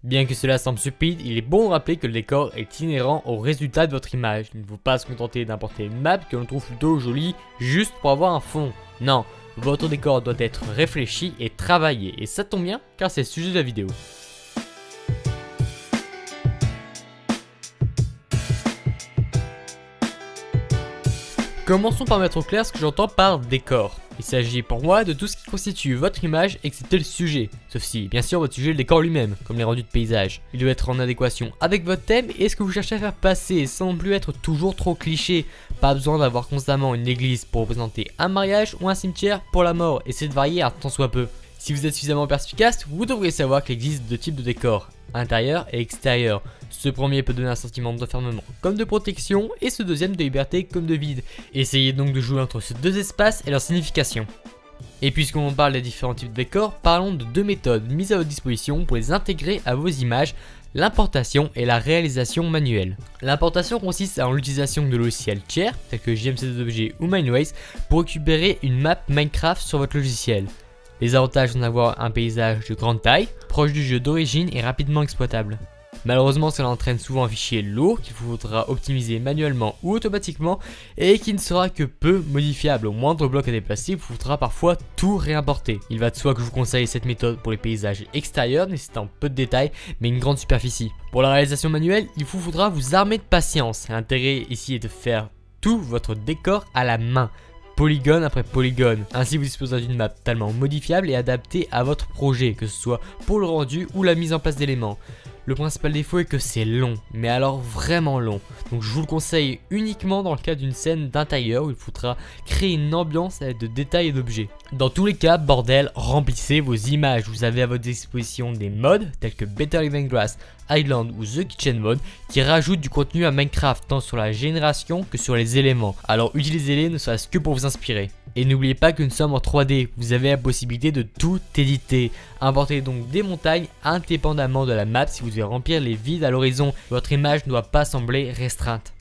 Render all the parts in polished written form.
Bien que cela semble stupide, il est bon de rappeler que le décor est inhérent au résultat de votre image. Il ne faut pas se contenter d'importer une map que l'on trouve plutôt jolie juste pour avoir un fond. Non, votre décor doit être réfléchi et travaillé, et ça tombe bien car c'est le sujet de la vidéo. Commençons par mettre au clair ce que j'entends par décor. Il s'agit pour moi de tout ce qui constitue votre image excepté le sujet, sauf si bien sûr votre sujet est le décor lui-même, comme les rendus de paysage. Il doit être en adéquation avec votre thème et ce que vous cherchez à faire passer sans non plus être toujours trop cliché. Pas besoin d'avoir constamment une église pour représenter un mariage ou un cimetière pour la mort, essayez de varier un tant soit peu. Si vous êtes suffisamment perspicace, vous devriez savoir qu'il existe deux types de décors, intérieur et extérieur. Ce premier peut donner un sentiment d'enfermement comme de protection et ce deuxième de liberté comme de vide. Essayez donc de jouer entre ces deux espaces et leur signification. Et puisqu'on parle des différents types de décors, parlons de deux méthodes mises à votre disposition pour les intégrer à vos images, l'importation et la réalisation manuelle. L'importation consiste en l'utilisation de logiciels tiers, tels que JMC2Object ou Mindways, pour récupérer une map Minecraft sur votre logiciel. Les avantages sont d'avoir un paysage de grande taille, proche du jeu d'origine et rapidement exploitable. Malheureusement, cela entraîne souvent un fichier lourd qu'il vous faudra optimiser manuellement ou automatiquement et qui ne sera que peu modifiable. Au moindre bloc à déplacer, il vous faudra parfois tout réimporter. Il va de soi que je vous conseille cette méthode pour les paysages extérieurs nécessitant peu de détails mais une grande superficie. Pour la réalisation manuelle, il vous faudra vous armer de patience. L'intérêt ici est de faire tout votre décor à la main, polygone après polygone. Ainsi vous disposerez d'une map totalement modifiable et adaptée à votre projet, que ce soit pour le rendu ou la mise en place d'éléments. Le principal défaut est que c'est long, mais alors vraiment long. Donc je vous le conseille uniquement dans le cas d'une scène d'intérieur où il faudra créer une ambiance avec de détails et d'objets. Dans tous les cas, bordel, remplissez vos images. Vous avez à votre disposition des mods tels que Better Living Grass, Island ou The Kitchen Mode qui rajoutent du contenu à Minecraft tant sur la génération que sur les éléments. Alors utilisez-les ne serait-ce que pour vous inspirer. Et n'oubliez pas que nous sommes en 3D, vous avez la possibilité de tout éditer. Importez donc des montagnes indépendamment de la map si vous devez remplir les vides à l'horizon. Votre image ne doit pas sembler restreinte.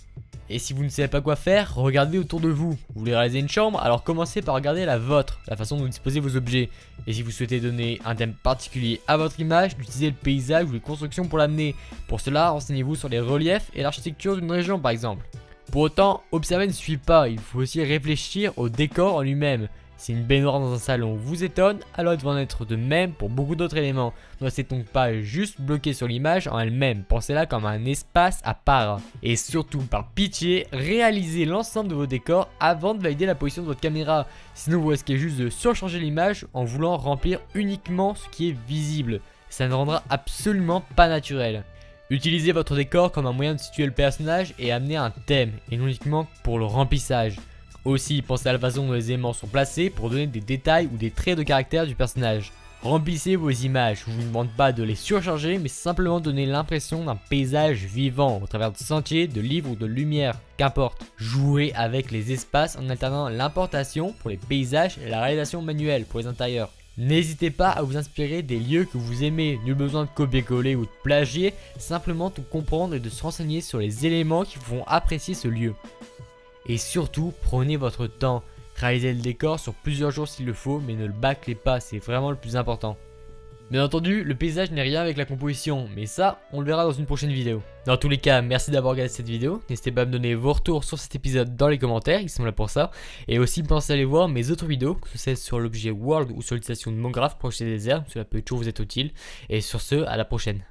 Et si vous ne savez pas quoi faire, regardez autour de vous. Vous voulez réaliser une chambre, alors commencez par regarder la vôtre, la façon dont vous disposez vos objets. Et si vous souhaitez donner un thème particulier à votre image, utilisez le paysage ou les constructions pour l'amener. Pour cela, renseignez-vous sur les reliefs et l'architecture d'une région par exemple. Pour autant, observer ne suffit pas, il faut aussi réfléchir au décor en lui-même. Si une baignoire dans un salon vous étonne, alors il doit en être de même pour beaucoup d'autres éléments. Ne restez donc pas juste bloqué sur l'image en elle-même, pensez-la comme un espace à part. Et surtout, par pitié, réalisez l'ensemble de vos décors avant de valider la position de votre caméra. Sinon vous risquez juste de surcharger l'image en voulant remplir uniquement ce qui est visible. Ça ne rendra absolument pas naturel. Utilisez votre décor comme un moyen de situer le personnage et amener un thème, et non uniquement pour le remplissage. Aussi, pensez à la façon dont les éléments sont placés pour donner des détails ou des traits de caractère du personnage. Remplissez vos images, je ne vous demande pas de les surcharger, mais simplement donner l'impression d'un paysage vivant au travers de sentiers, de livres ou de lumière, qu'importe. Jouez avec les espaces en alternant l'importation pour les paysages et la réalisation manuelle pour les intérieurs. N'hésitez pas à vous inspirer des lieux que vous aimez, nul besoin de copier-coller ou de plagier, simplement de comprendre et de se renseigner sur les éléments qui vous font apprécier ce lieu. Et surtout, prenez votre temps, réalisez le décor sur plusieurs jours s'il le faut, mais ne le bâclez pas, c'est vraiment le plus important. Bien entendu, le paysage n'est rien avec la composition, mais ça, on le verra dans une prochaine vidéo. Dans tous les cas, merci d'avoir regardé cette vidéo, n'hésitez pas à me donner vos retours sur cet épisode dans les commentaires, ils sont là pour ça. Et aussi pensez à aller voir mes autres vidéos, que ce soit sur l'objet World ou sur l'utilisation de Minecraft pour acheter des herbes, cela peut toujours vous être utile. Et sur ce, à la prochaine.